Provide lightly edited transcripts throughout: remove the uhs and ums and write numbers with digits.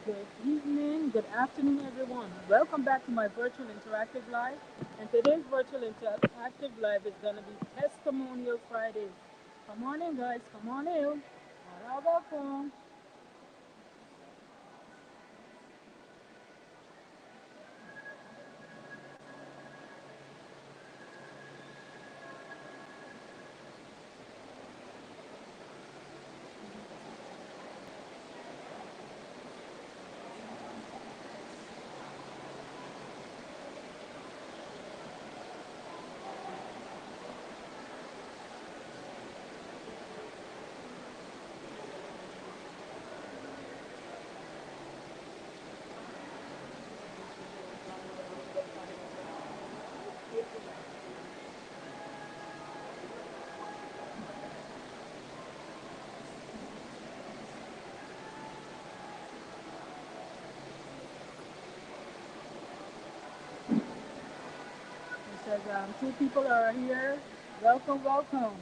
Good evening, good afternoon, everyone. Welcome back to my virtual interactive live. And today's virtual interactive live is going to be Testimonial Friday. Come on in, guys. Come on in. All are welcome. It says two people are here. Welcome, welcome.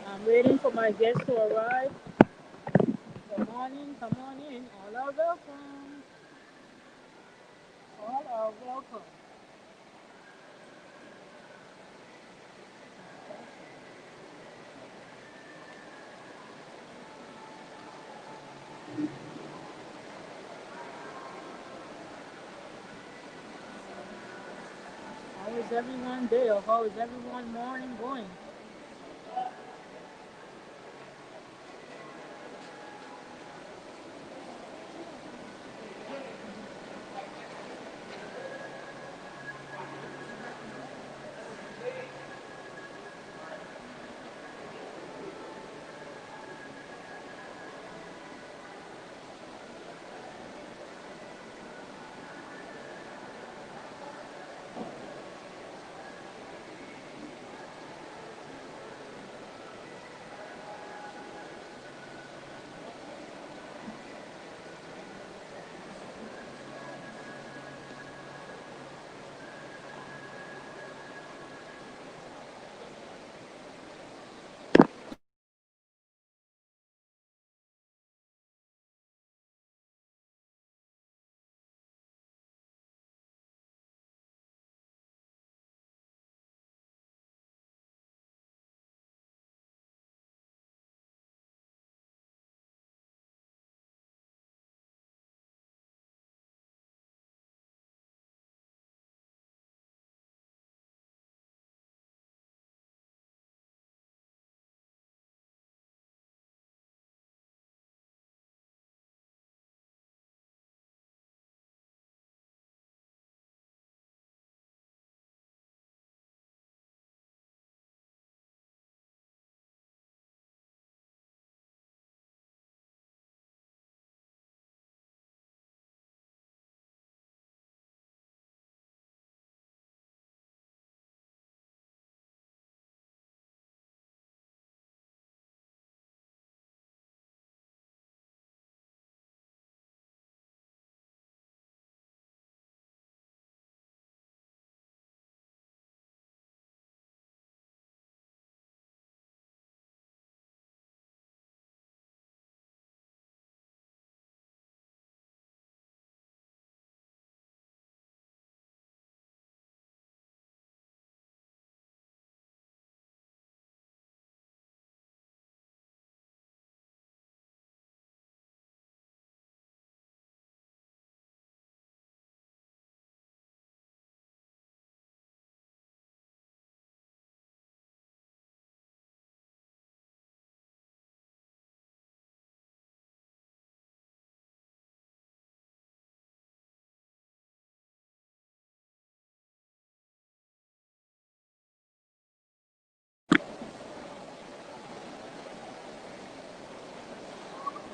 I'm waiting for my guests to arrive. Come on in, come on in. All are welcome. All are welcome. How is everyone day or how is everyone morning going?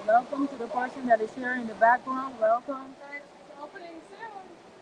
Welcome to the person that is here in the background. Welcome. Opening soon.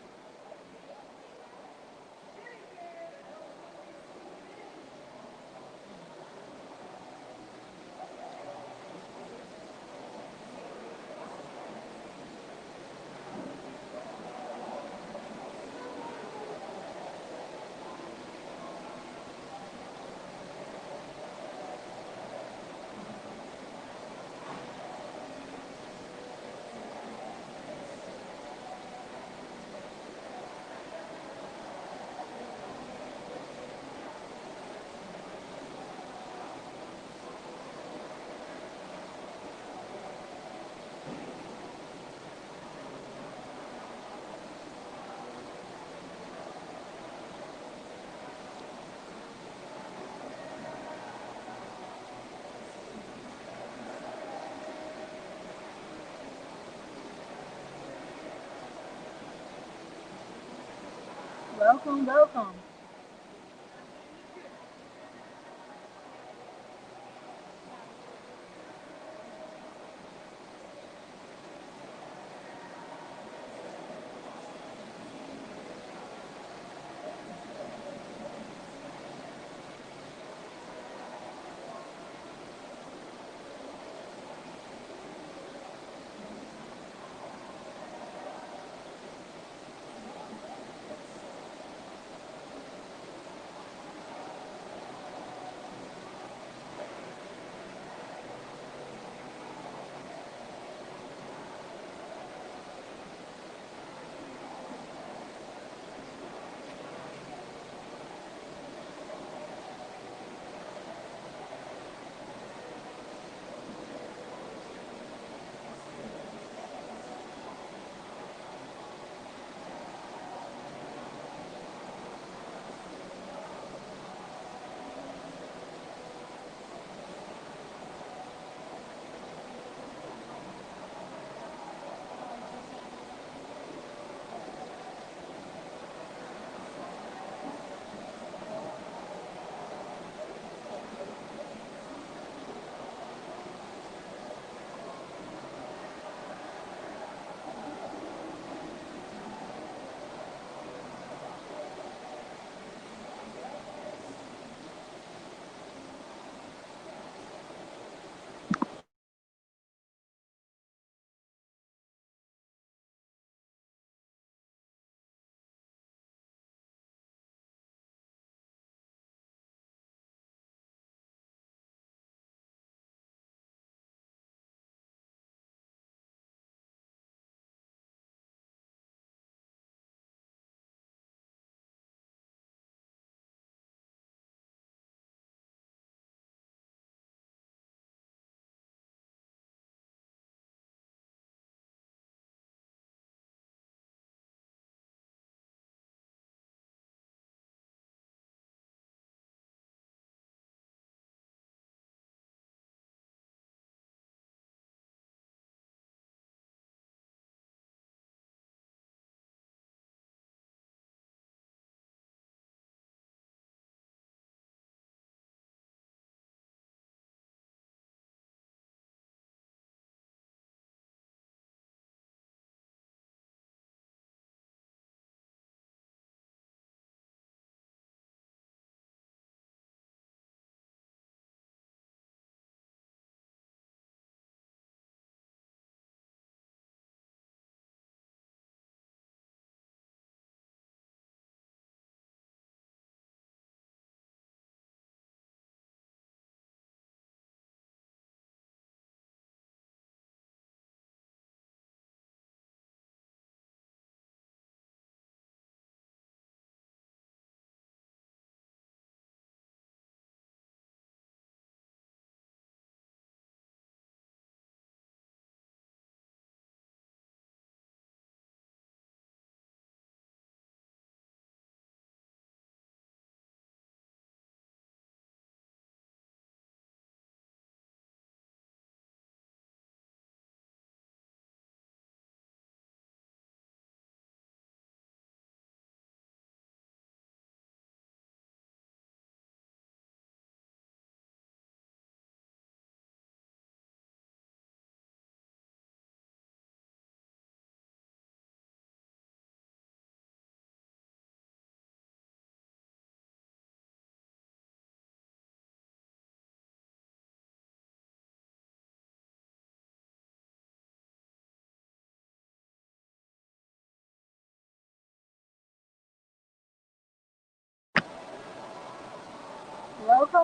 Welcome, welcome.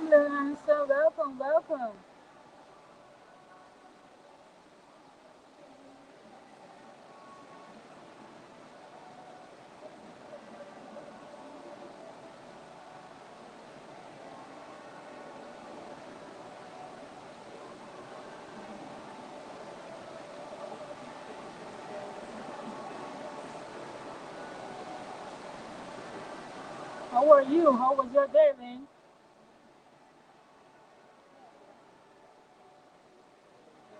Welcome, Leonsa. Welcome, welcome. How are you? How was your day, man?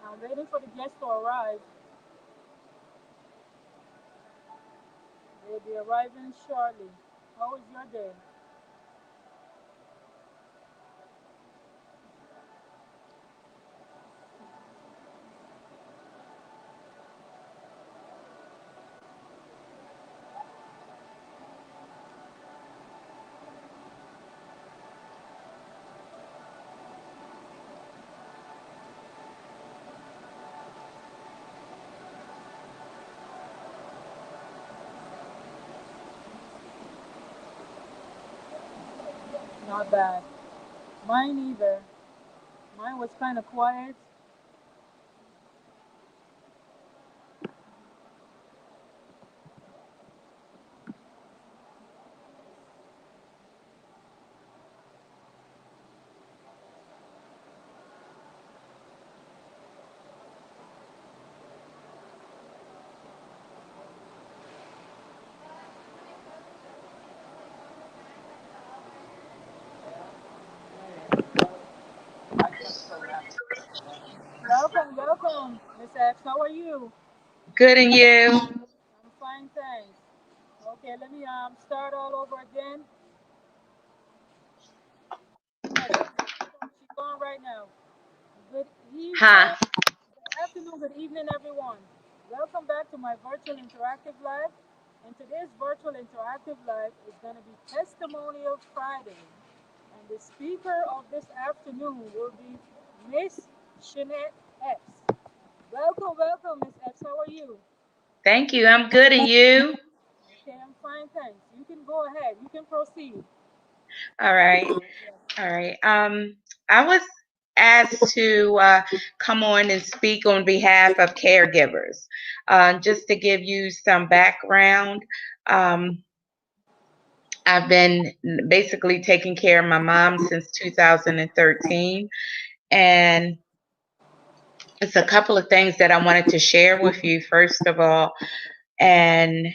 I'm waiting for the guests to arrive. They'll be arriving shortly. How was your day? Not bad. Mine either. Mine was kind of quiet. Welcome, Miss X. How are you? Good and you? I'm fine, thanks. Okay, let me start all over again. Yes, she's on right now. Good Huh? evening, good afternoon, good evening, everyone. Welcome back to my virtual interactive live. And today's virtual interactive live is going to be Testimonial Friday. And the speaker of this afternoon will be Miss Shanette Epps. Welcome, Miss Epps. How are you? Thank you. I'm good and you? Okay, I'm fine, thanks. You can go ahead. You can proceed. All right. Yes. All right. I was asked to come on and speak on behalf of caregivers. Just to give you some background, um, I've been basically taking care of my mom since 2013, and it's a couple of things that I wanted to share with you first of all, and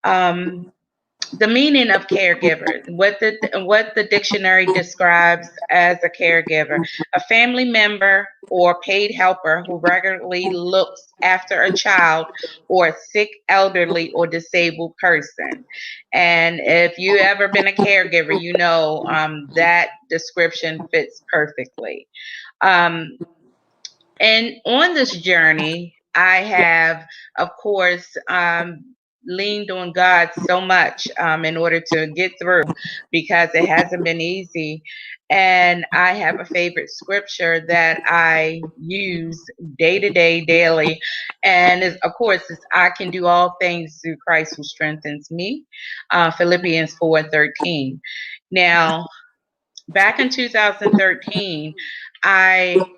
um, the meaning of caregiver, what the dictionary describes as a caregiver: a family member or paid helper who regularly looks after a child or a sick, elderly, or disabled person. And if you ever been a caregiver, you know that description fits perfectly. Um, and on this journey, I have, of course, leaned on God so much in order to get through, because it hasn't been easy. And I have a favorite scripture that I use day to day, daily. And of course, it's I can do all things through Christ who strengthens me. Philippians 4:13. Now, back in 2013, I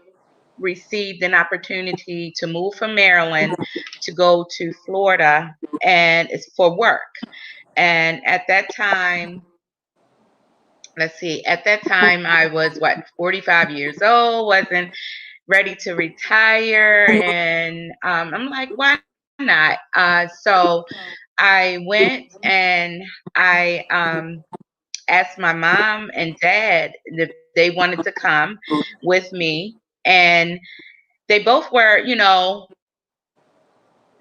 received an opportunity to move from Maryland to go to Florida, and it's for work. And at that time, let's see, at that time I was 45 years old, wasn't ready to retire, and I'm like, why not? So I went and I asked my mom and dad if they wanted to come with me, and they both were,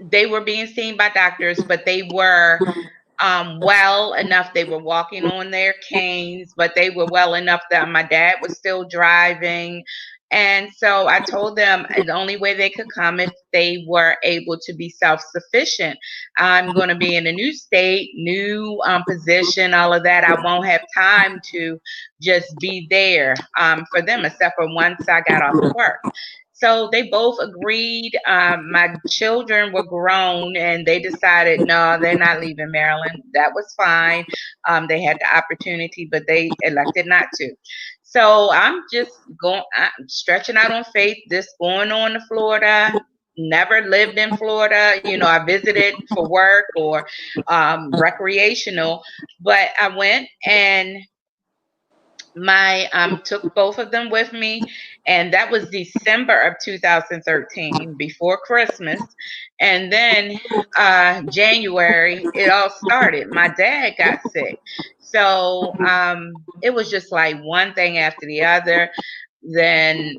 they were being seen by doctors, but they were well enough. They were walking on their canes, but they were well enough that my dad was still driving. And so I told them the only way they could come if they were able to be self sufficient. I'm going to be in a new state, new position, all of that. I won't have time to just be there for them, except for once I got off of work. So they both agreed. My children were grown and they decided, no, they're not leaving Maryland. That was fine. They had the opportunity, but they elected not to. So I'm stretching out on faith, this going on to Florida. Never lived in Florida. I visited for work or recreational, but I went and my took both of them with me, and that was December of 2013, before Christmas. And then January it all started. My dad got sick, so it was just like one thing after the other. Then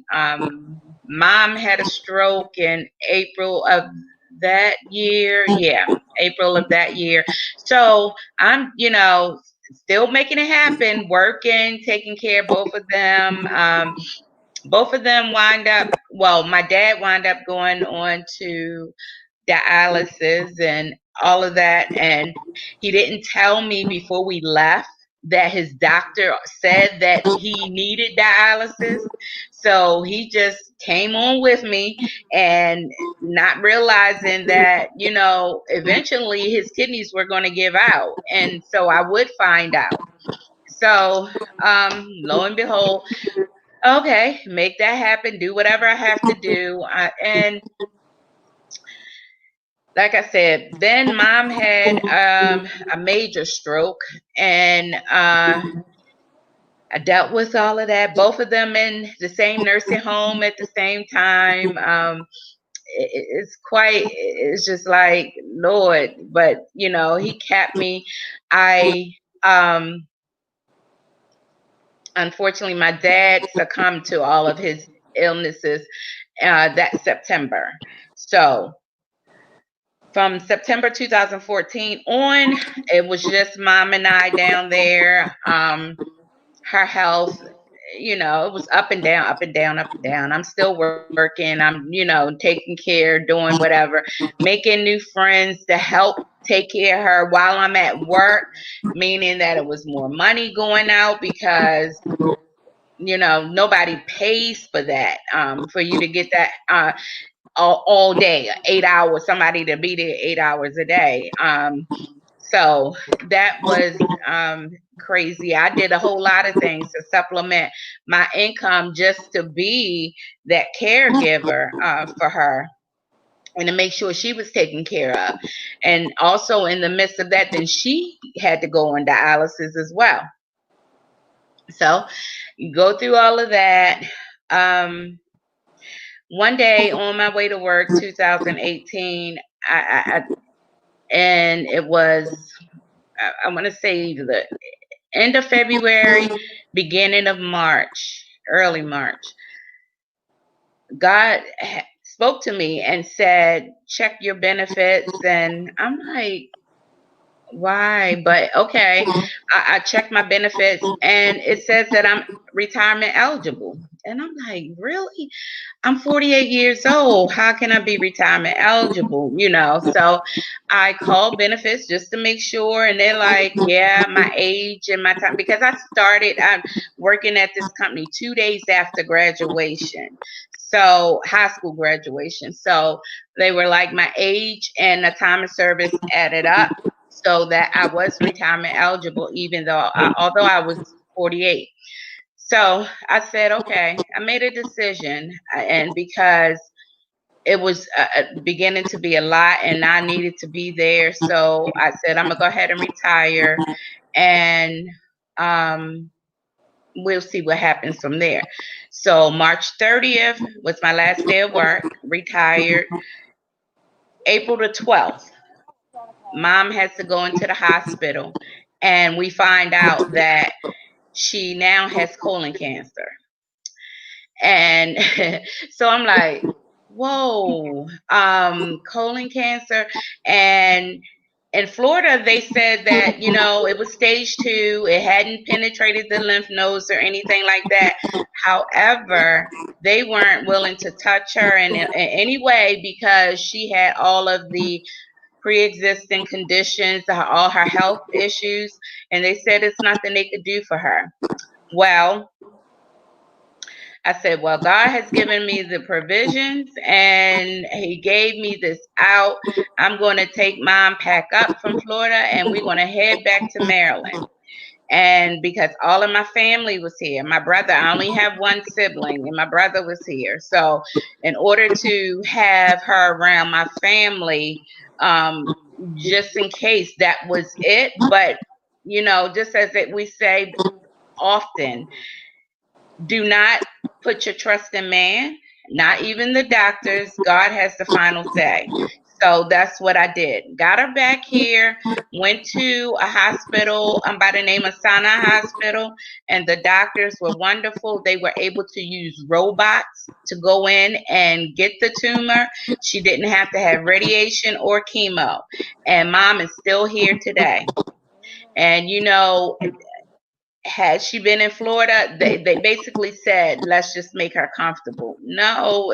mom had a stroke in April of that year. Yeah, April of that year. So I'm, still making it happen, working, taking care of both of them. Both of them well, my dad wound up going on to dialysis and all of that. And he didn't tell me before we left that his doctor said that he needed dialysis. So he just came on with me, and not realizing that, eventually his kidneys were going to give out. And so I would find out. So, lo and behold, okay, make that happen, do whatever I have to do. And like I said, then mom had a major stroke, and I dealt with all of that. Both of them in the same nursing home at the same time. It's just like, Lord, but he kept me. I um, Unfortunately, my dad succumbed to all of his illnesses that September. So from September 2014 on, it was just mom and I down there. Her health, it was up and down, up and down, up and down. I'm still working. I'm, taking care, doing whatever, making new friends to help take care of her while I'm at work, meaning that it was more money going out because nobody pays for that, for you to get that all day, 8 hours, somebody to be there 8 hours a day. So that was crazy. I did a whole lot of things to supplement my income just to be that caregiver for her and to make sure she was taken care of. And also in the midst of that, then she had to go on dialysis as well. So you go through all of that. Um, One day on my way to work, 2018, and it was, I want to say the end of February, beginning of March, early March, God spoke to me and said, check your benefits. And I'm like, why? But okay, I checked my benefits and it says that I'm retirement eligible. And I'm like, really? I'm 48 years old. How can I be retirement eligible? So I called benefits just to make sure. And they're like, yeah, my age and my time, because I'm working at this company 2 days after graduation. So high school graduation. So they were like, my age and the time of service added up so that I was retirement eligible, even though, although I was 48. So I said, okay, I made a decision, and because it was beginning to be a lot and I needed to be there. So I said, I'm going to go ahead and retire, and um, we'll see what happens from there. So March 30th was my last day of work, retired. April the 12th, mom has to go into the hospital, and we find out that she now has colon cancer. And so I'm like, whoa, colon cancer. And in Florida, they said that, it was stage 2. It hadn't penetrated the lymph nodes or anything like that. However, they weren't willing to touch her in any way because she had all of the pre-existing conditions, all her health issues, and they said it's nothing they could do for her. Well, I said, well, God has given me the provisions and he gave me this out. I'm going to take mom, pack up from Florida, and we're going to head back to Maryland. And because all of my family was here, my brother, I only have one sibling, and my brother was here. So, in order to have her around my family, um, just in case, that was it. But, just as we say often, do not put your trust in man, not even the doctors. God has the final say. So that's what I did. Got her back here, went to a hospital by the name of Sana Hospital, and the doctors were wonderful. They were able to use robots to go in and get the tumor. She didn't have to have radiation or chemo. And mom is still here today. And had she been in Florida, they basically said, let's just make her comfortable. No,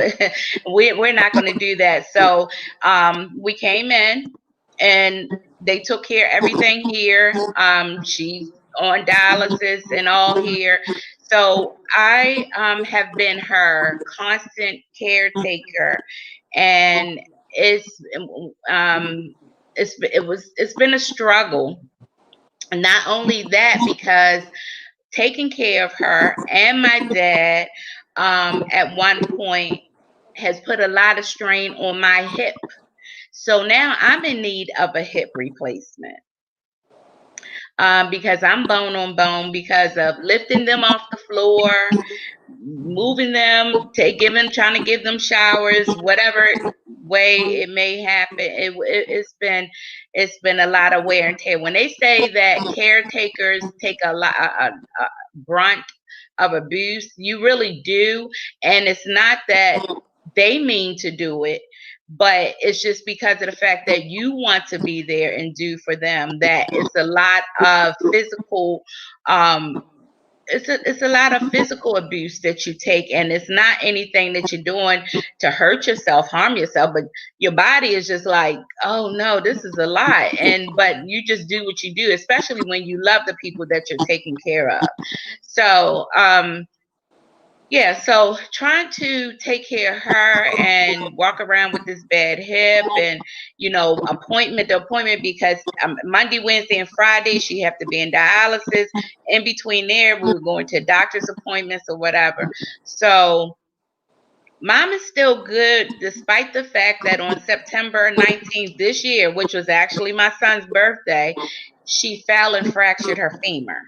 we're not going to do that. So we came in and they took care of everything here. She's on dialysis and all here. So I have been her constant caretaker, and um, it's been a struggle. Not only that, because taking care of her and my dad at one point has put a lot of strain on my hip. So now I'm in need of a hip replacement, because I'm bone on bone because of lifting them off the floor, moving them, trying to give them showers, whatever way it may happen. It's been a lot of wear and tear. When they say that caretakers take a brunt of abuse, you really do. And it's not that they mean to do it, but it's just because of the fact that you want to be there and do for them, that it's a lot of physical um it's a lot of physical abuse that you take, and it's not anything that you're doing to hurt yourself, harm yourself, but your body is just like, oh no, this is a lot. But you just do what you do, especially when you love the people that you're taking care of. So yeah, so trying to take care of her and walk around with this bad hip, and appointment to appointment, because Monday, Wednesday, and Friday she have to be in dialysis. In between there, we were going to doctor's appointments or whatever. So mom is still good, despite the fact that on September 19th this year, which was actually my son's birthday, she fell and fractured her femur.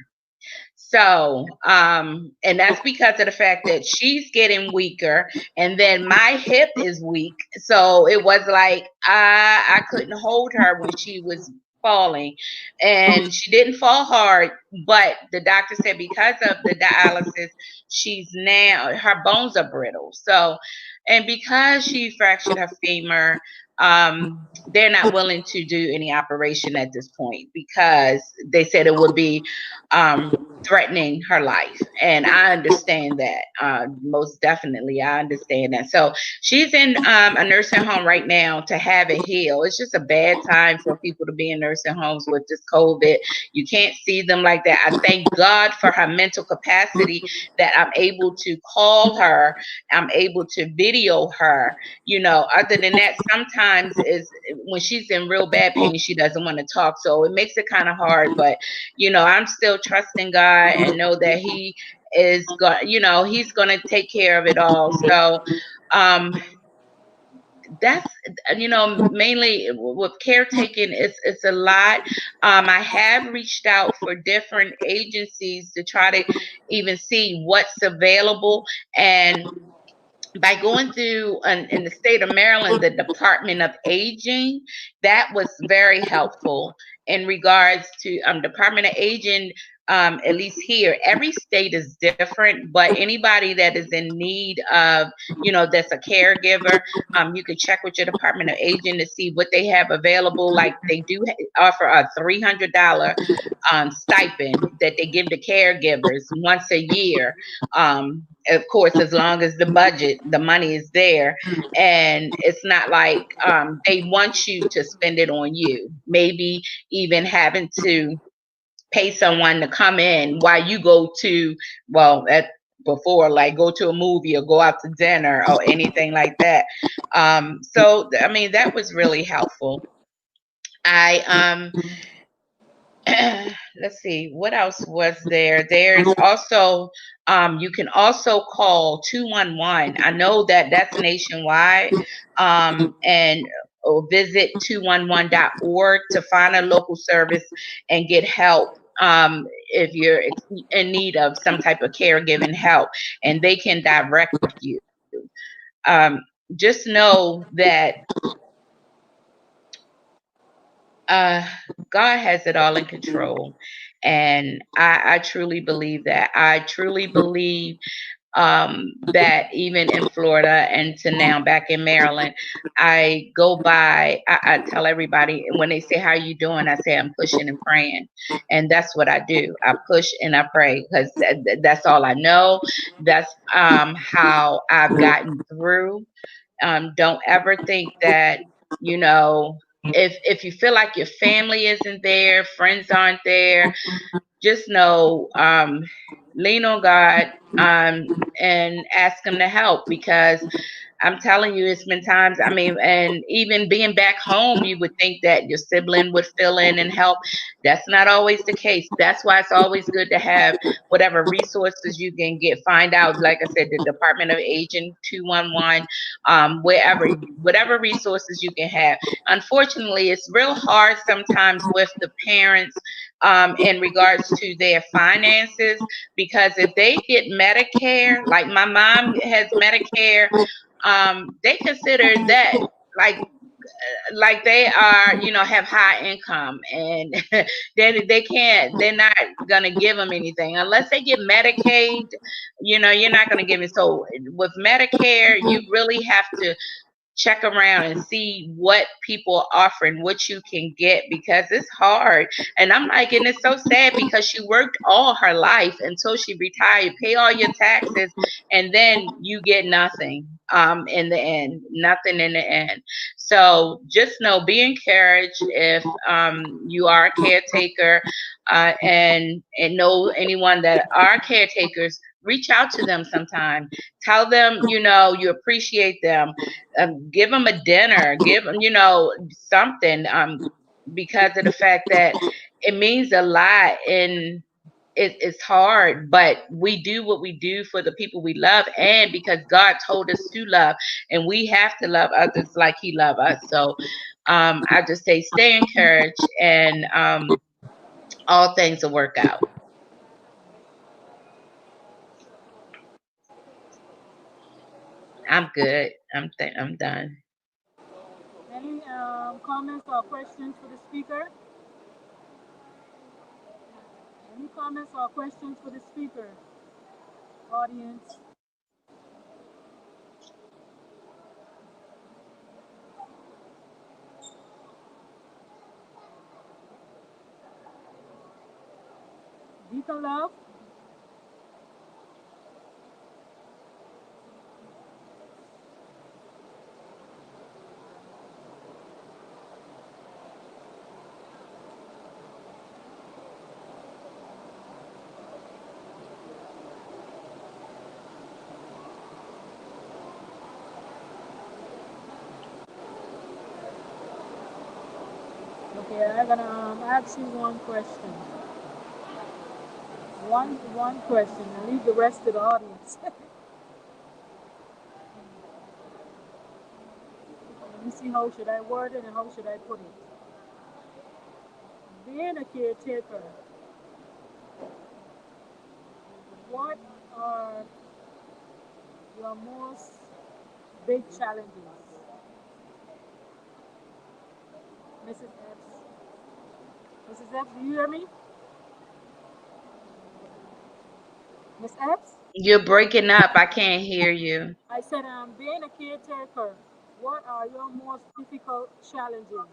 So, and that's because of the fact that she's getting weaker, and then my hip is weak. So it was like I couldn't hold her when she was falling, and she didn't fall hard, but the doctor said because of the dialysis, she's now her bones are brittle. So, and because she fractured her femur, they're not willing to do any operation at this point because they said it would be threatening her life. And I understand that. Most definitely, I understand that. So she's in a nursing home right now to have it heal. It's just a bad time for people to be in nursing homes with this COVID. You can't see them like that. I thank God for her mental capacity, that I'm able to call her, I'm able to video her. Other than that, sometimes is when she's in real bad pain, she doesn't want to talk. So it makes it kind of hard, but I'm still trusting God and know that He is going, He's going to take care of it all. So, um, that's, mainly with caretaking, it's a lot. I have reached out for different agencies to try to even see what's available. And by going through in the state of Maryland, the Department of Aging, that was very helpful in regards to Department of Aging. At least here, every state is different, but anybody that is in need of, that's a caregiver, you can check with your Department of Aging to see what they have available. Like they do offer a $300 stipend that they give to caregivers once a year. Of course, as long as the money is there, and it's not like they want you to spend it on you. Maybe even having to pay someone to come in while you go to, well, at before, like go to a movie or go out to dinner or anything like that. So I mean, that was really helpful. I let's see, what else was there? There's also, you can also call 211. I know that that's nationwide, and or visit 211.org to find a local service and get help. If you're in need of some type of caregiving help, and they can direct you. Um, just know that uh, God has it all in control. And I truly believe that. I truly believe that even in Florida and to now back in Maryland, I tell everybody when they say, how you doing? I say, I'm pushing and praying. And that's what I do. I push and I pray because that's all I know. That's how I've gotten through. Don't ever think that, you know, if you feel like your family isn't there, friends aren't there, just know, lean on God, and ask Him to help, because I'm telling you, it's been times, I mean, and even being back home, you would think that your sibling would fill in and help. That's not always the case. That's why it's always good to have whatever resources you can get. Find out, like I said, the Department of Aging 211, wherever, whatever resources you can have. Unfortunately, it's real hard sometimes with the parents, in regards to their finances, because if they get Medicare, like my mom has Medicare, they consider that like like they are, you know, have high income, and they can't, they're not gonna give them anything unless they get Medicaid. You know, you're not gonna give it. So with Medicare, you really have to check around and see what people are offering, what you can get, because it's hard. And I'm like, and it's so sad because she worked all her life until she retired, pay all your taxes, and then you get nothing in the end, nothing in the end. So just know, be encouraged if you are a caretaker, and know anyone that are caretakers, reach out to them sometime. Tell them, you know, you appreciate them. Give them a dinner, give them, you know, something, because of the fact that it means a lot. And it's hard, but we do what we do for the people we love, and because God told us to love, and we have to love others like He loved us. So I just say, stay encouraged, and all things will work out. I'm good. I'm done. Any comments or questions for the speaker? Any comments or questions for the speaker? Audience, Deacon Love. Okay, I'm gonna ask you one question. One question, and leave the rest to the audience. Let me see how should I word it and how should I put it. Being a caretaker, what are your most big challenges, Mrs. Epps? Mrs. Epps, do you hear me? Miss Epps? You're breaking up. I can't hear you. I said, being a caretaker, what are your most difficult challenges?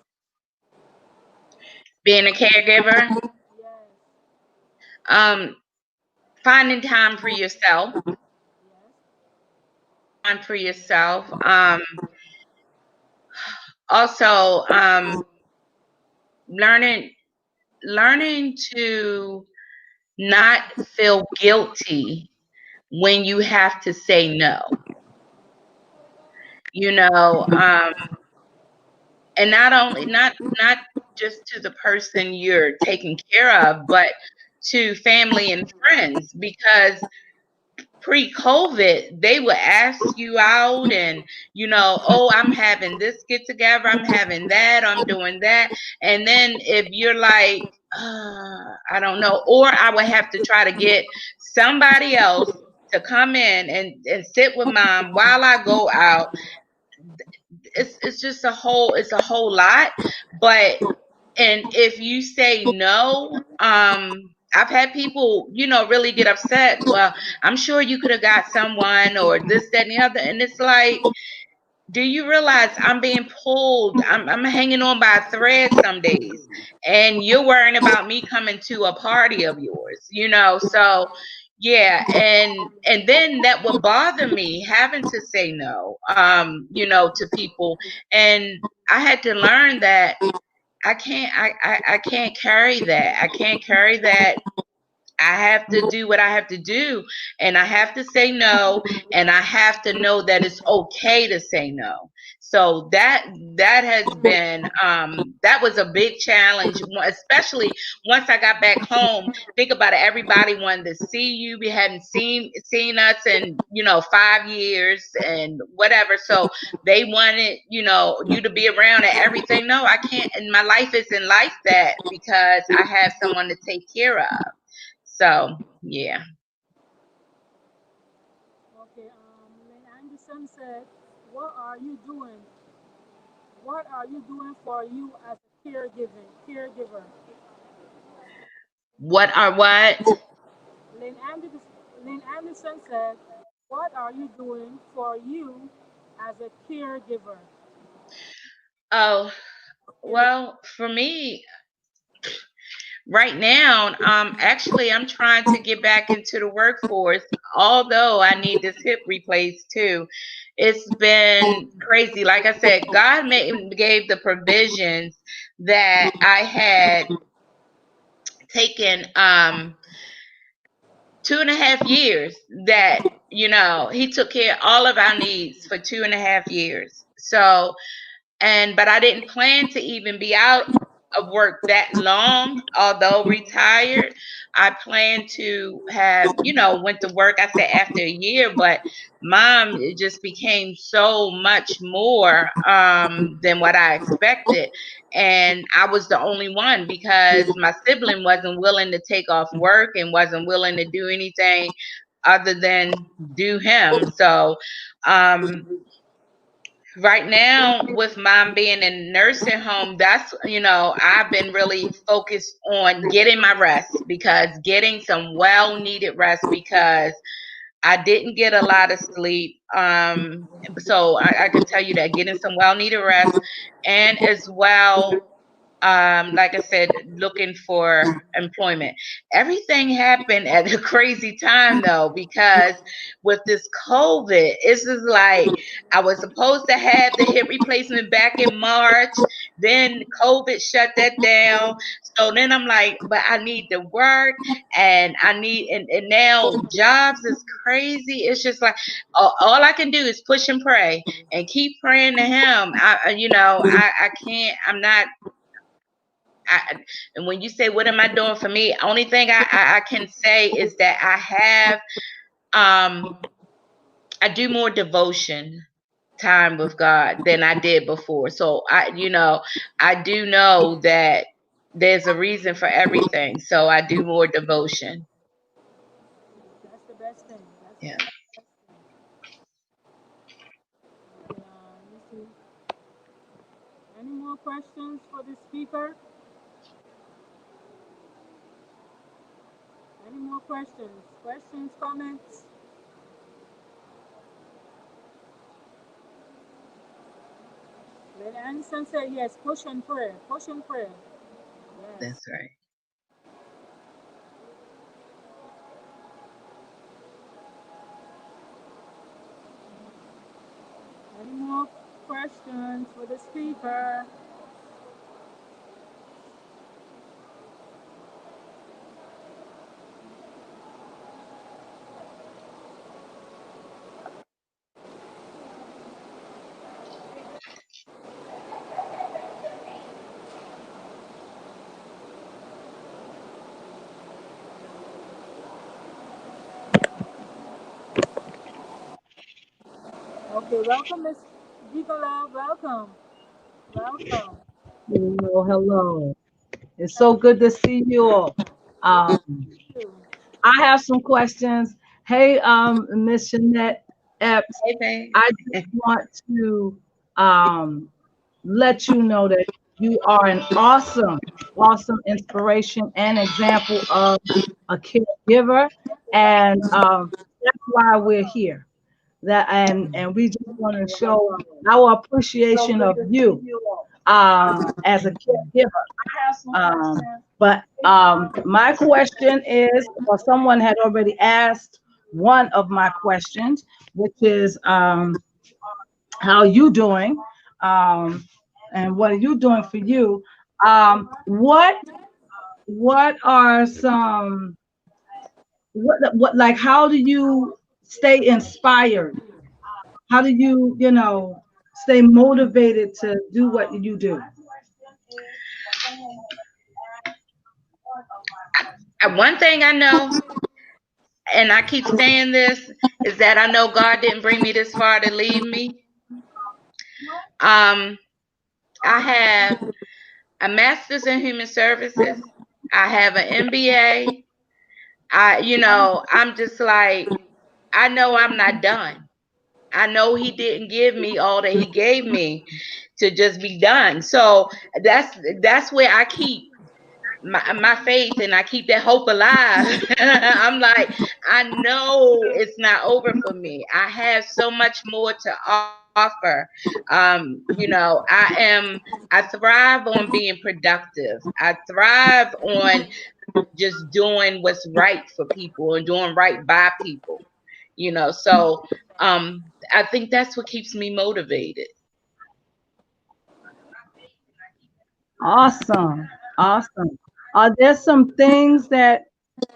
Being a caregiver, Yes, um, finding time for yourself, yes. time for yourself. Also, learning learning to not feel guilty when you have to say no. You know, and not only not just to the person you're taking care of, but to family and friends, because pre-COVID, they would ask you out and, oh, I'm having this get together, I'm having that, I'm doing that. And then if you're like, I don't know, or I would have to try to get somebody else to come in and sit with mom while I go out. It's just a whole lot. But and if you say no, I've had people, really get upset. Well, I'm sure you could have got someone or this, that, and the other. And it's like, do you realize I'm being pulled? I'm hanging on by a thread some days, and you're worrying about me coming to a party of yours. So yeah, and then that would bother me having to say no, to people, and I had to learn that I can't carry that. I can't carry that. I have to do what I have to do, and I have to say no, and I have to know that it's okay to say no. So that has been that was a big challenge, especially once I got back home. Think about it, everybody wanted to see you. We hadn't seen us in 5 years and whatever. So they wanted you to be around and everything. No, I can't, and my life isn't like that because I have someone to take care of. So, yeah. Okay, Lynn Anderson said, "What are you doing? What are you doing for you as a caregiver?" What are what? Lynn Anderson, Lynn Anderson said, "What are you doing for you as a caregiver?" Oh, Care, well, for me, right now, actually, I'm trying to get back into the workforce, although I need this hip replaced too. It's been crazy. Like I said, God gave the provisions that I had taken 2.5 years, that he took care of all of our needs for 2.5 years. So, but I didn't plan to even be out of work that long, although retired. I planned to have, went to work, I said after a year, but mom, it just became so much more than what I expected. And I was the only one because my sibling wasn't willing to take off work and wasn't willing to do anything other than do him. So, um, right now, with mom being in a nursing home, that's, I've been really focused on getting my rest, because getting some well needed rest, because I didn't get a lot of sleep. So I can tell you that getting some well needed rest, and as well, like I said, looking for employment. Everything happened at a crazy time though, because with this COVID, it's just like I was supposed to have the hip replacement back in March. Then COVID shut that down. So then I'm like, but I need to work, and I need, and now jobs is crazy. It's just like all I can do is push and pray and keep praying to him. I can't, I'm not, and when you say what am I doing for me, only thing I can say is that um I do more devotion time with God than I did before. So I do know that there's a reason for everything. So I do more devotion. that's the best thing. That's Yeah. the best thing. Okay, let's see. Any more questions for the speaker? Any more questions? Questions, comments? Lady Anderson said yes. Push and pray. Push and pray. Yes. That's right. Any more questions for the speaker? Okay, welcome, Miss Nicola. Welcome. Welcome. Hello, hello. It's so good to see you all. Good to Um, see you. I have some questions. Hey, Miss Jeanette Epps, Hey, babe. I just want to um, let you know that you are an awesome inspiration and example of a caregiver, and that's why we're here. That and we just want to show our appreciation of you as a caregiver. But my question is, or someone had already asked one of my questions, which is, how you doing? Um, and what are you doing for you? What are some what like how do you stay inspired? How do you stay motivated to do what you do? One thing I know, and I keep saying this, is that I know God didn't bring me this far to leave me. Um, I have a master's in human services. I have an MBA. I'm just like, I know I'm not done. I know he didn't give me all that he gave me to just be done. So that's where I keep my faith, and I keep that hope alive. I'm like, I know it's not over for me. I have so much more to offer. I thrive on being productive. I thrive on just doing what's right for people and doing right by people. I think that's what keeps me motivated. Awesome. Awesome. Are there some things that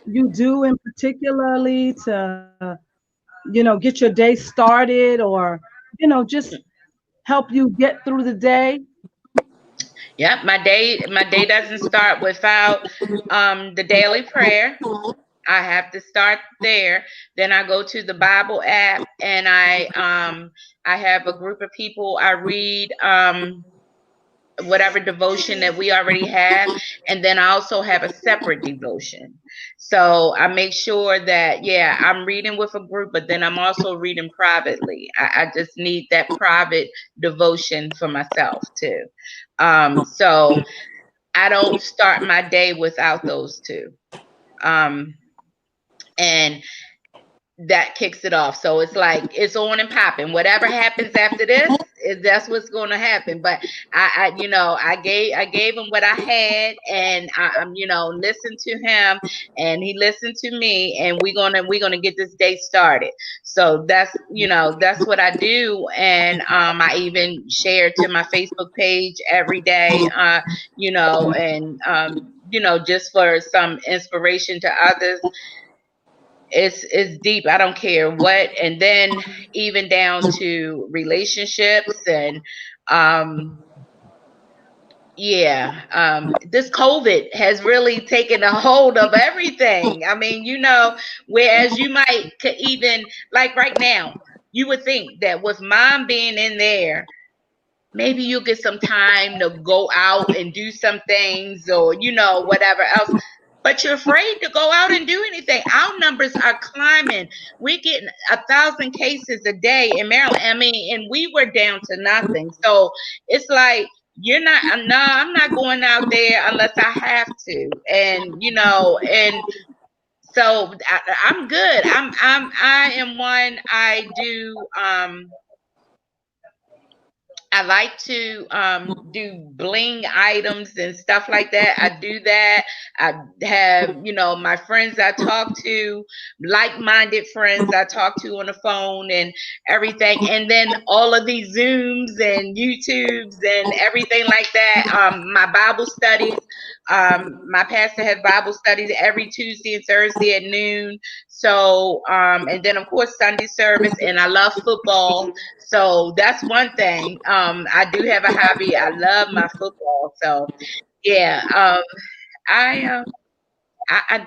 you do in particularly to, get your day started or, just help you get through the day? Yep, my day doesn't start without the daily prayer. I have to start there. Then I go to the Bible app, and I have a group of people. I read whatever devotion that we already have, and then I also have a separate devotion. So I make sure that, yeah, I'm reading with a group, but then I'm also reading privately. I just need that private devotion for myself too. So I don't start my day without those two. Um, and that kicks it off. So it's like it's on and popping. Whatever happens after this, that's what's going to happen. But I gave him what I had, and I'm listened to him, and he listened to me, and we're gonna get this day started. So that's what I do, and I even share to my Facebook page every day, and just for some inspiration to others. It's deep. I don't care what. And then even down to relationships and um yeah, this COVID has really taken a hold of everything. I mean, whereas you might could even, like right now, you would think that with mom being in there, maybe you'll get some time to go out and do some things, or whatever else, but you're afraid to go out and do anything. Our numbers are climbing. We're getting 1,000 cases a day in Maryland. I mean, and we were down to nothing. So it's like, you're not, no, I'm not going out there unless I have to. And so I'm good. I am one. I like to do bling items and stuff like that. I do that. I have, my friends I talk to, like-minded friends I talk to on the phone and everything. And then all of these Zooms and YouTubes and everything like that. My Bible studies. My pastor has Bible studies every Tuesday and Thursday at noon. So, and then of course Sunday service, and I love football. So that's one thing. I do have a hobby. I love my football. So yeah, I, um, I, I,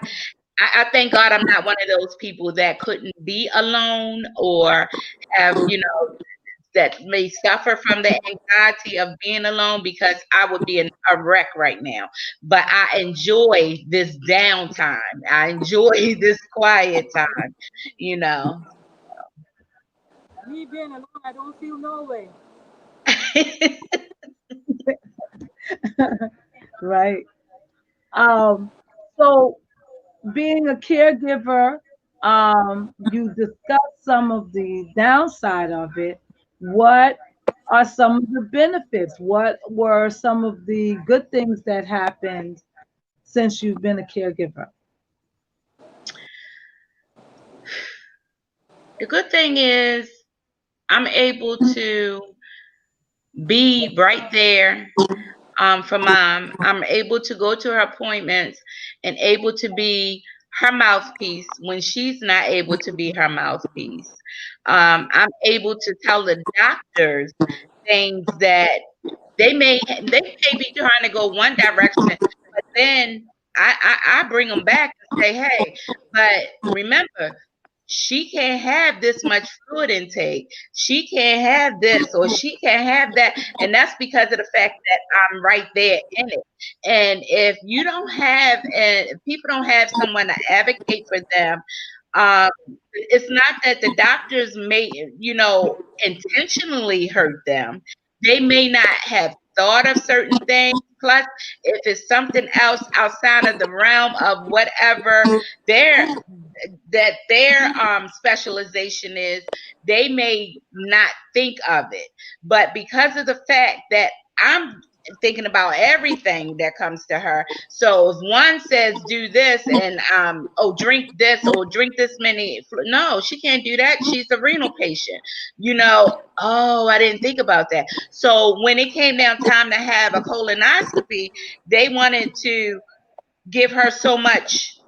I thank God I'm not one of those people that couldn't be alone or have, that may suffer from the anxiety of being alone, because I would be a wreck right now. But I enjoy this downtime. I enjoy this quiet time, you know. Me being alone, I don't feel no way. Right. Um, so being a caregiver, you discussed some of the downside of it. What are some of the benefits? What were some of the good things that happened since you've been a caregiver? The good thing is I'm able to be right there for mom. I'm able to go to her appointments and able to be her mouthpiece when she's not able to be her mouthpiece. I'm able to tell the doctors things that they may be trying to go one direction, but then I bring them back and say, hey, but remember, she can't have this much fluid intake. She can't have this or she can't have that. And that's because of the fact that I'm right there in it. And if you don't have, and if people don't have someone to advocate for them, um, it's not that the doctors may, intentionally hurt them. They may not have thought of certain things. Plus, if it's something else outside of the realm of whatever their specialization is, they may not think of it. But because of the fact that I'm thinking about everything that comes to her, so if one says do this and drink this or drink this many, no, she can't do that. She's a renal patient. Oh, I didn't think about that. So when it came down time to have a colonoscopy, they wanted to give her so much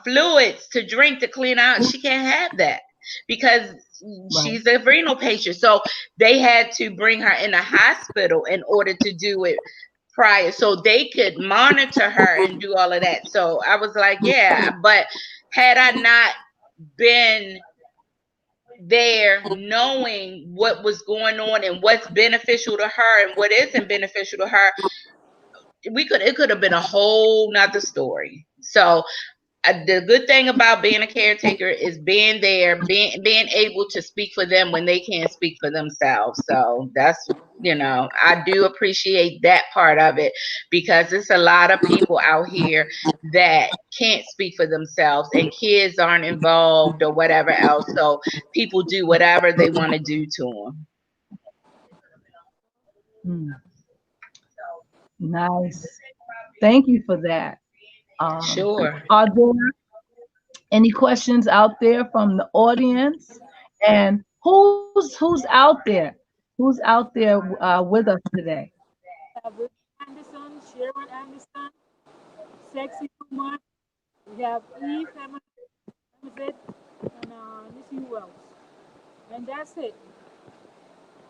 fluids to drink to clean out. She can't have that because Right. she's a renal patient. So they had to bring her in a hospital in order to do it prior, so they could monitor her and do all of that. So I was like, yeah, but had I not been there knowing what was going on and what's beneficial to her and what isn't beneficial to her, it could have been a whole nother story. So the good thing about being a caretaker is being there, being able to speak for them when they can't speak for themselves. So that's, I do appreciate that part of it, because it's a lot of people out here that can't speak for themselves and kids aren't involved or whatever else. So people do whatever they want to do to them. Hmm. Nice. Thank you for that. Sure. Are there any questions out there from the audience? And who's out there? Who's out there with us today? We have Rick Anderson, Sharon Anderson, Sexy Woman. We have Eve Hamid, and let me see who else. And that's it.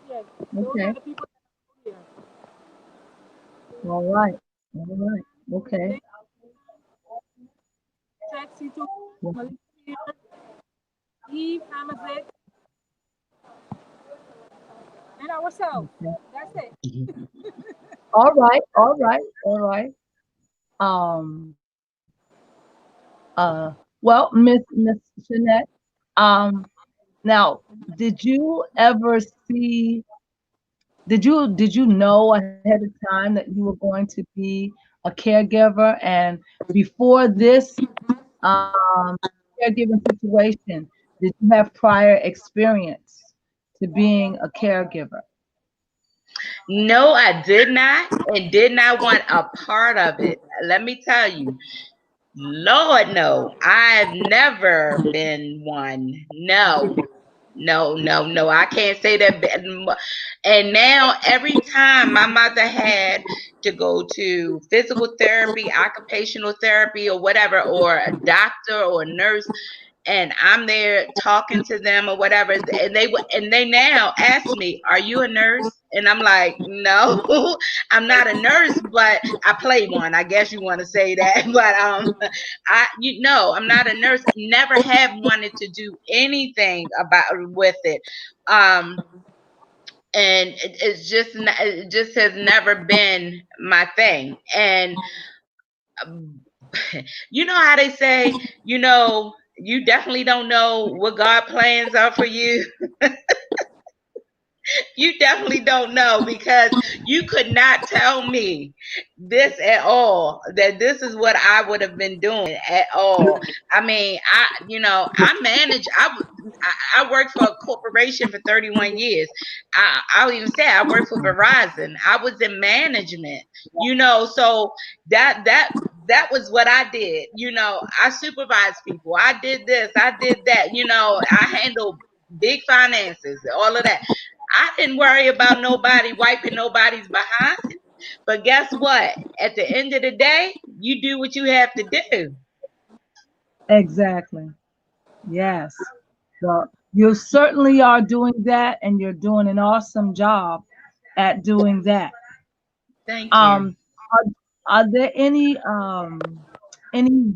Yeah, those Okay. are the people that are here. All right. All right. Okay. Thank Sexy to Well, Melissa here, Eve Hamid, and ourselves. okay. That's it. All right. All right. All right. Um. Well, Miss Jeanette. Um. Now, did you ever see? Did you know ahead of time that you were going to be a caregiver? And before this caregiving situation, did you have prior experience to being a caregiver? No, I did not, and did not want a part of it. Let me tell you, Lord, no, I've never been one. No, no, no, no. I can't say that. And now, every time my mother had to go to physical therapy, occupational therapy, or whatever, or a doctor or a nurse, and I'm there talking to them or whatever, and they now ask me, "Are you a nurse?" And I'm like, "No, I'm not a nurse, but I play one. I guess you want to say that." But I'm not a nurse. Never have wanted to do anything about with it. Um, and it just has never been my thing. And um, you know how they say, you definitely don't know what God plans are for you. You definitely don't know, because you could not tell me this at all, that this is what I would have been doing at all. I mean, I worked for a corporation for 31 years. I'll even say I worked for Verizon. I was in management, so that was what I did. I supervised people. I did this, I did that. I handled big finances, all of that. I didn't worry about nobody wiping nobody's behind. But guess what? At the end of the day, you do what you have to do. Exactly. Yes. So you certainly are doing that, and you're doing an awesome job at doing that. Thank you. Um, are, are there any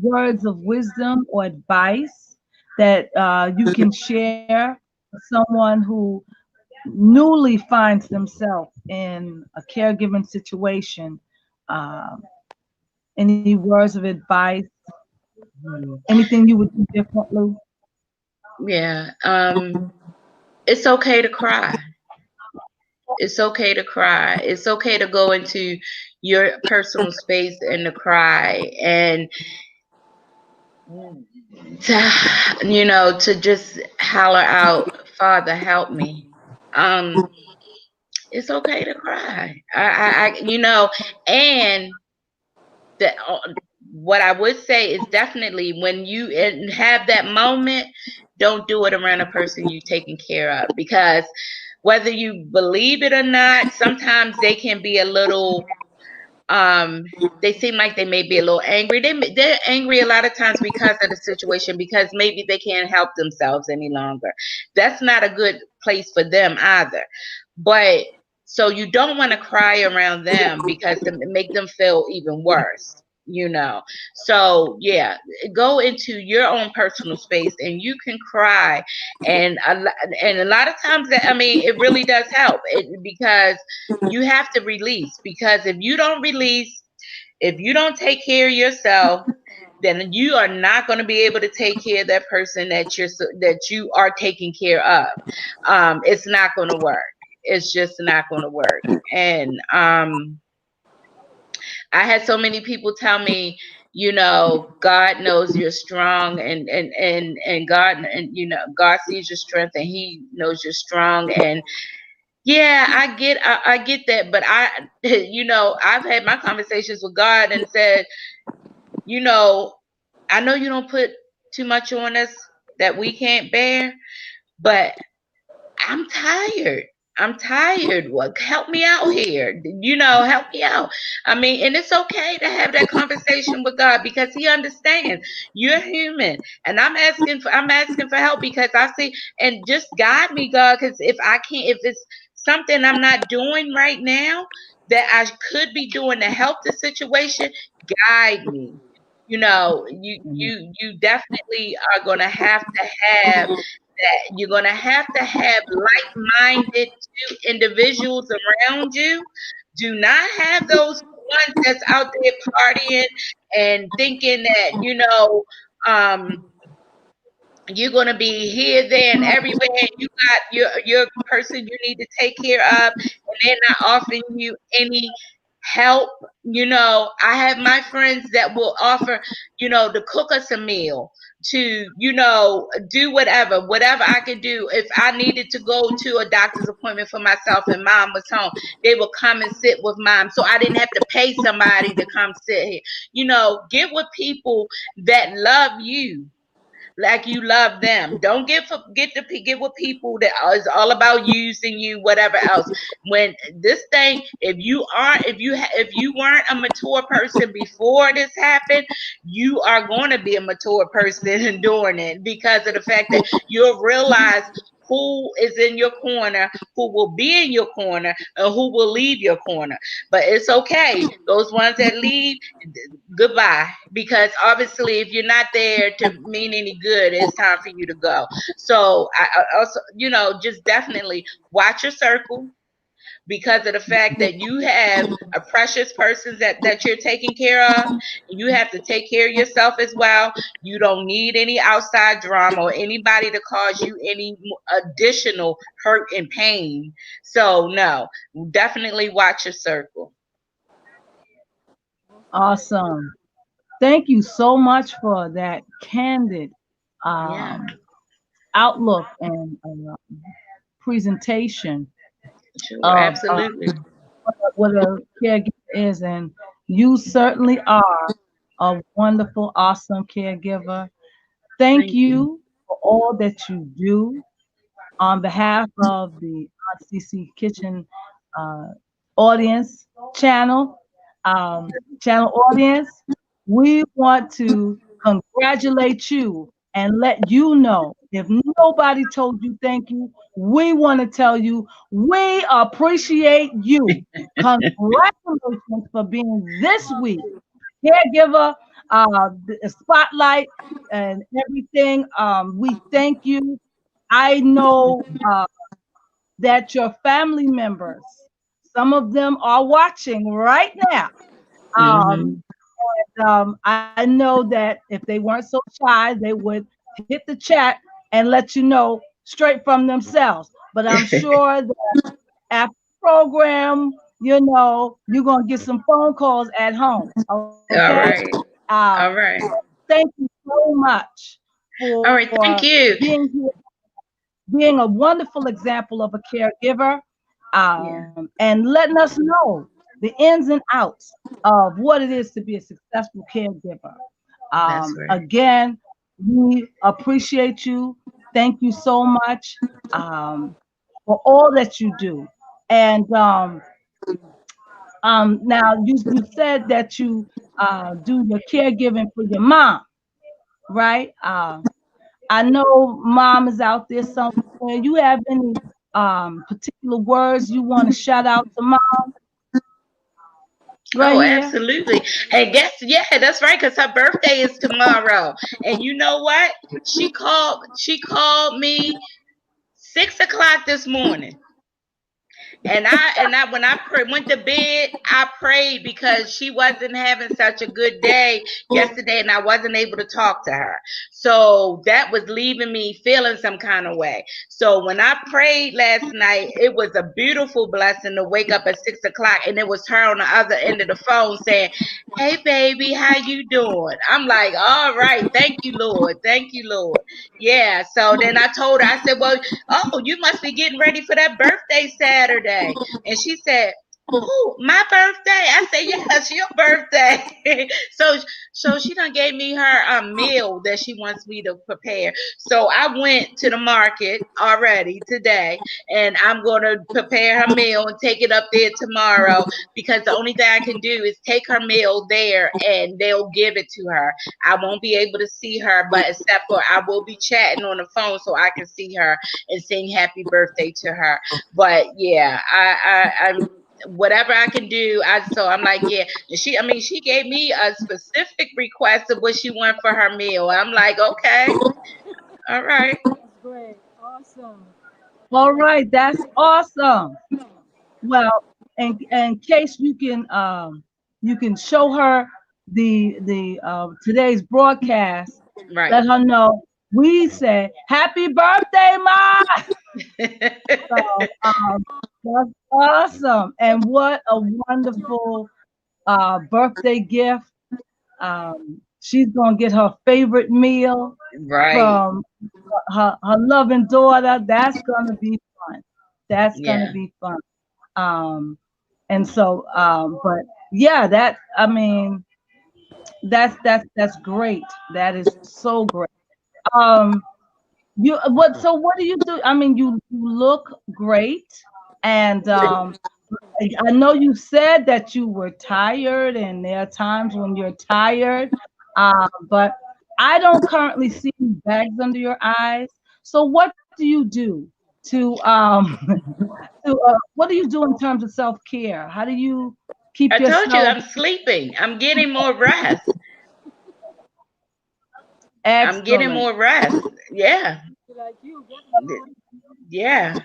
words of wisdom or advice that you can share with someone who newly finds themselves in a caregiving situation? Um, any words of advice? Anything you would do differently? Yeah. It's okay to cry. It's okay to cry. It's okay to go into your personal space and to cry, and to just holler out, Father, help me. Um, it's okay to cry. And that what I would say is, definitely when you have that moment, don't do it around a person you taking care of, because whether you believe it or not, sometimes they can be a little um they seem like they may be a little angry. They're angry a lot of times because of the situation, because maybe they can't help themselves any longer. That's not a good place for them either. But so you don't want to cry around them, because to make them feel even worse. So yeah, go into your own personal space and you can cry. And a lot of times, that I mean, it really does help, because you have to release. Because if you don't release, if you don't take care of yourself, then you are not going to be able to take care of that person that you are taking care of. It's not going to work. It's just not going to work. And I had so many people tell me, God knows you're strong, and God sees your strength, and He knows you're strong. And yeah, I get that, but I've had my conversations with God and said, you know, I know you don't put too much on us that we can't bear, but I'm tired. I'm tired. What? Help me out here. Help me out. I mean, and it's okay to have that conversation with God, because He understands you're human, and I'm asking for help, because I see, and just guide me, God, because if it's something I'm not doing right now that I could be doing to help the situation, guide me. You definitely are gonna have to have that. You're going to have like-minded individuals around you. Do not have those ones that's out there partying and thinking that, um, you're going to be here, there, and everywhere. And you got your person you need to take care of, and they're not offering you any help. I have my friends that will offer, to cook us a meal, to do whatever I could do. If I needed to go to a doctor's appointment for myself and mom was home, they would come and sit with mom, so I didn't have to pay somebody to come sit here. Get with people that love you like you love them. Don't get with people that is all about using you, whatever else. When this thing, if you weren't a mature person before this happened, you are going to be a mature person doing it, because of the fact that you'll realize who is in your corner, who will be in your corner, and who will leave your corner. But it's okay. Those ones that leave, goodbye, because obviously if you're not there to mean any good, it's time for you to go. So I also, just definitely watch your circle. because of the fact that you have a precious person that you're taking care of, and you have to take care of yourself as well. You don't need any outside drama or anybody to cause you any additional hurt and pain. So no, definitely watch your circle. Awesome. Thank you so much for that candid Yeah, um, outlook and presentation sure, of absolutely. what a caregiver is. And you certainly are a wonderful, awesome caregiver. Thank Thank you. you for all that you do on behalf of the RCC Kitchen uh, audience channel, channel audience. We want to congratulate you and let you know if nobody told you thank you, we want to tell you we appreciate you. Congratulations for being this week caregiver, the spotlight, and everything. We thank you. I know that your family members, some of them are watching right now. Hmm. I know that if they weren't so shy, they would hit the chat and let you know straight from themselves. But I'm sure that after the program, you're going to get some phone calls at home. Okay? All right. Um, All right. Thank you so much All right. for Thank you. being here, being a wonderful example of a caregiver, Yeah, and letting us know the ins and outs of what it is to be a successful caregiver. that's right. Again, we appreciate you. Thank you so much for all that you do. And now you said that you do your caregiving for your mom, right? I know mom is out there somewhere. You have any particular words you want to shout out to mom right Oh, here? absolutely. And guess, yeah, that's right, because her birthday is tomorrow. And you know what? She called me 6 o'clock this morning. And I when I went to bed, I prayed because she wasn't having such a good day yesterday, and I wasn't able to talk to her. So that was leaving me feeling some kind of way. So when I prayed last night, it was a beautiful blessing to wake up at 6 o'clock, and it was her on the other end of the phone saying, "Hey baby, how you doing?" I'm like, "All right, thank you, Lord, thank you, Lord." Yeah. So then I told her, I said, "Well, oh, you must be getting ready for that birthday Saturday." And she said, "Who, my birthday?" I said, "Yes, your birthday." so so she done gave me her meal that she wants me to prepare. So I went to the market already today, and I'm gonna prepare her meal and take it up there tomorrow, because the only thing I can do is take her meal there and they'll give it to her. I won't be able to see her, but except for I will be chatting on the phone so I can see her and sing happy birthday to her. But yeah, I'm whatever I can do. I'm like, yeah. And she gave me a specific request of what she wanted for her meal. I'm like, okay, all right. That's great. Awesome. All right, that's awesome. Well, in case you can show her the today's broadcast, Right. let her know we say happy birthday, Ma. So that's awesome. And what a wonderful birthday gift. She's gonna get her favorite meal Right. from her loving daughter. That's gonna be fun. That's gonna Yeah. be fun. Um, and so, but yeah, that I mean, that's great. That is so great. Um, you what? So what do you do? I mean, you look great, and I know you said that you were tired, and there are times when you're tired, but I don't currently see any bags under your eyes. So what do you do to to what do you do in terms of self care? How do you keep I told you yourself I'm sleeping. I'm getting more rest. I'm getting excellent? more rest. Yeah. Be like you, get more. Yeah.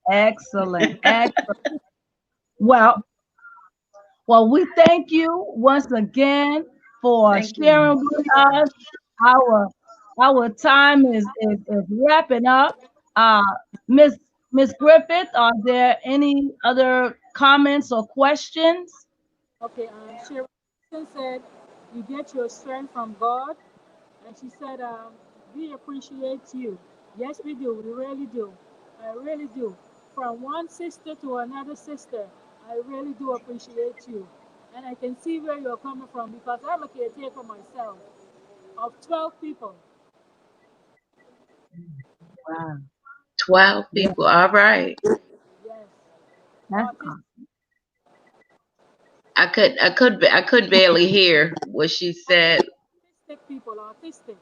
Excellent. Excellent. Well, well, we thank you once again for Thank you. sharing with us. Our our time is wrapping up. Uh, Miss Miss Griffith, are there any other comments or questions? Okay, Sharon said, you get your strength from God. And she said, we appreciate you. Yes, we do. We really do. I really do. From one sister to another sister, I really do appreciate you. And I can see where you're coming from because I'm a caretaker myself of 12 people. Wow. 12 Yeah, people. All right. Yes. that's Autistic, awesome. I could barely hear what she said. autistic people, autistic.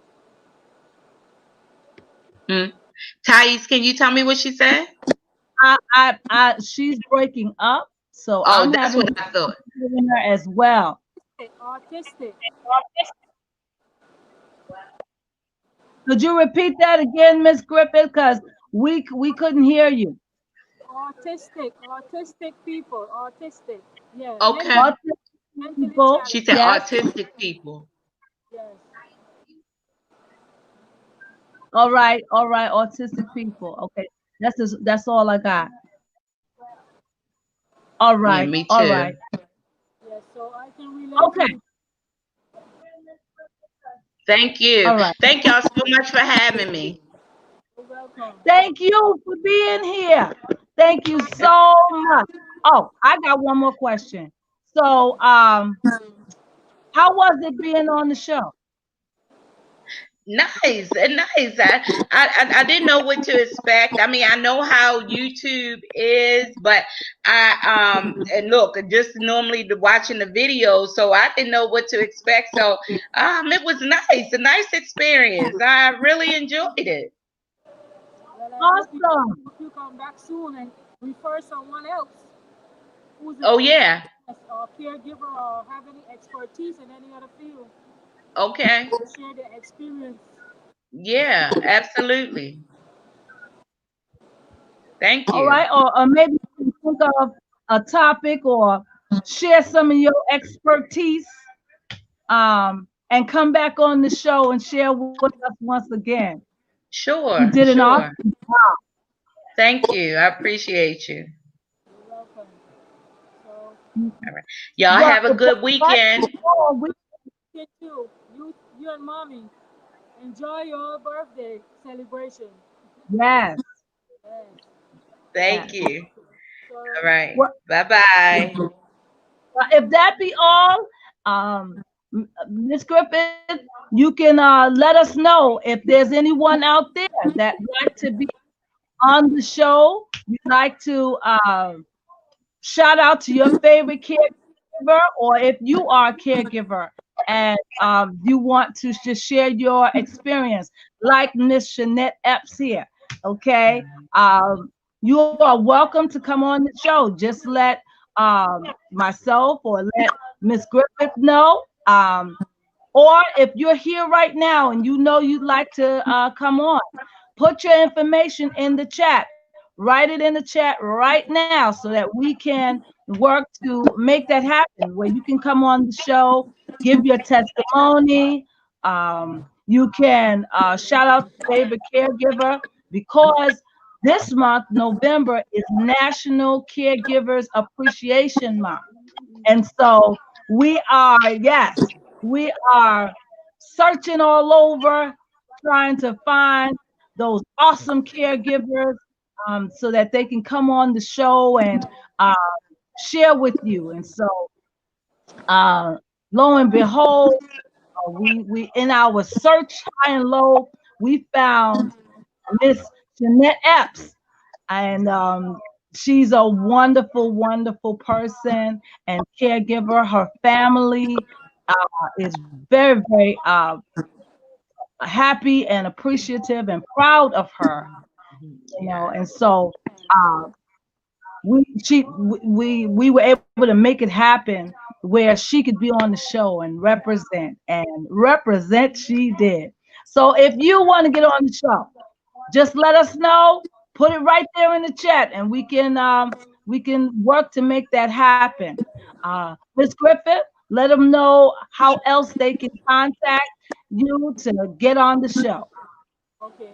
Hmm. Thais, can you tell me what she said? She's breaking up, so Oh, I'm that's having what I thought. difficulty hearing her as well. Autistic. Could you repeat that again, Miss Griffith? Because we couldn't hear you. Autistic people, autistic. Yeah, Okay. Autistic mentally people, She challenged. said yes. autistic people. Yes. All right, autistic people. Okay, that's all I got. All Yeah, right, me all too. right. Yes, so I can relate Okay, with Thank you. all right. Thank y'all so much for having me. you. Welcome. Thank you for being here. Thank you so much. Oh, I got one more question. So, how was it being on the show? Nice, nice. I didn't know what to expect. I mean, I know how YouTube is, but and look, just normally watching the videos, so I didn't know what to expect. So it was nice, a nice experience. I really enjoyed it. Well, Awesome. hope you come back soon and refer someone else who's Oh yeah. a caregiver or have any expertise in any other field Okay. to share their experience. Yeah, absolutely. Thank All you. right, or maybe you can think of a topic or share some of your expertise, and come back on the show and share with us once again. You Sure, did an awesome sure. job. Thank you. I appreciate you. You're welcome. So, All right. Y'all Well, have a if good that's weekend. all, kid too, you and mommy, enjoy your birthday celebration. yes, Yes. Thank yes. you. So, All right. Well, Bye bye. if that be all, Miss Griffith, you can let us know if there's anyone out there that like to be on the show. You'd like to shout out to your favorite caregiver, or if you are a caregiver and you want to just share your experience, like Miss Shanette Epps here. Okay, you are welcome to come on the show. Just let myself or let Miss Griffith know. Or if you're here right now and you know you'd like to come on, put your information in the chat. Write it in the chat right now so that we can work to make that happen where you can come on the show, give your testimony. You can shout out your favorite caregiver because this month, November, is National Caregivers Appreciation Month. And so yes, we are searching all over trying to find those awesome caregivers, so that they can come on the show and uh, share with you. And so, uh, lo and behold, we in our search high and low, we found Miss Jeanette Epps, and she's a wonderful, wonderful person and caregiver. Her family is very, very happy and appreciative and proud of her. And so uh, we were able to make it happen where she could be on the show and represent she did. So if you want to get on the show, just let us know. put it right there in the chat, and we can work to make that happen. Miss Griffith, let them know how else they can contact you to get on the show. Okay,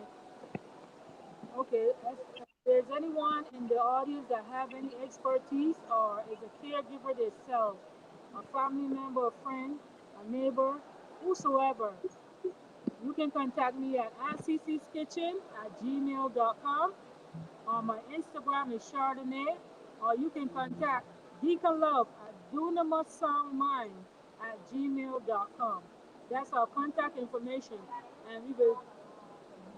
okay. If there's anyone in the audience that have any expertise or is a caregiver themselves, a family member, a friend, a neighbor, whosoever, you can contact me at ccskitchen@gmail.com. My Instagram is Chardonnay, or you can contact Deacon Love at dunamasongmind@gmail.com. That's our contact information, and we will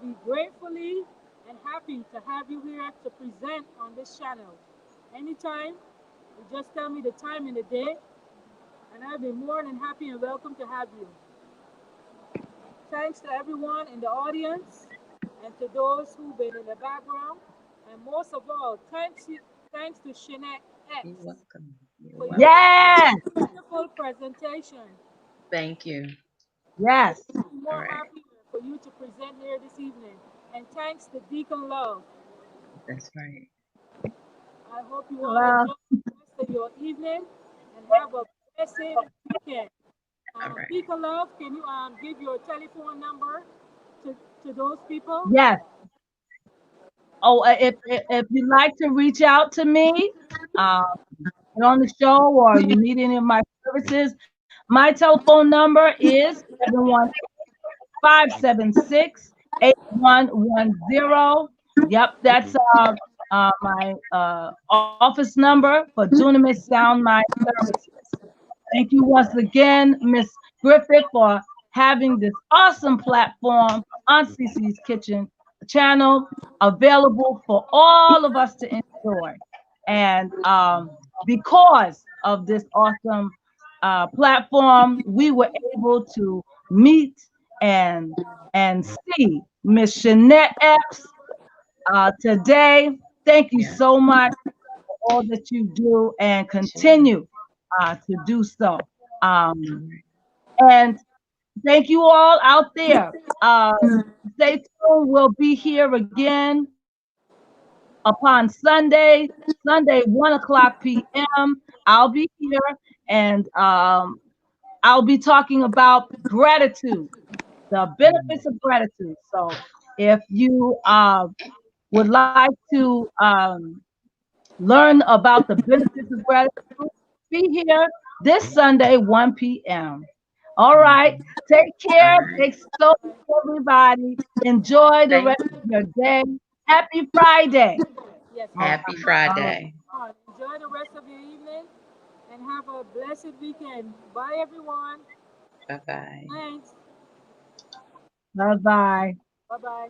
be gratefully and happy to have you here to present on this channel. Anytime, you just tell me the time and the day, and I'll be more than happy and welcome to have you. Thanks to everyone in the audience and to those who've been in the background. And most of all, thanks to Shinette You're X welcome. You're for your welcome. Yes, wonderful presentation. Thank you. yes. I'm All more right. happy for you to present here this evening. And thanks to Deacon Love. That's right. I hope you all Hello. enjoy the rest of your evening and have a blessed weekend. All right. Deacon Love, can you give your telephone number to those people? Yes. Oh, if you'd like to reach out to me, uh, get on the show, or you need any of my services, my telephone number is 718-576-8110. Yep, that's my office number for Dunamis Sound Mind Services. Thank you once again, Miss Griffith, for having this awesome platform on CC's Kitchen channel available for all of us to enjoy. And because of this awesome platform, we were able to meet and see Miss Shanette Epps today. Thank you Yeah. so much for all that you do and Sure. continue to do so. All Um, right. and thank you all out there. Uh, Stay tuned. We'll be here again upon Sunday, 1 o'clock p.m. I'll be here, and I'll be talking about gratitude, the benefits of gratitude. So if you would like to learn about the benefits of gratitude, be here this Sunday, 1 p.m. All right. Mhm. Take All care. right. Take so much, everybody. Enjoy the Thank rest you. of your day. Happy Friday. Yes, All happy Happy Friday, Friday. everyone. Enjoy the rest of your evening and have a blessed weekend. Bye, everyone. Bye bye. Thanks. right. Bye bye. Bye bye.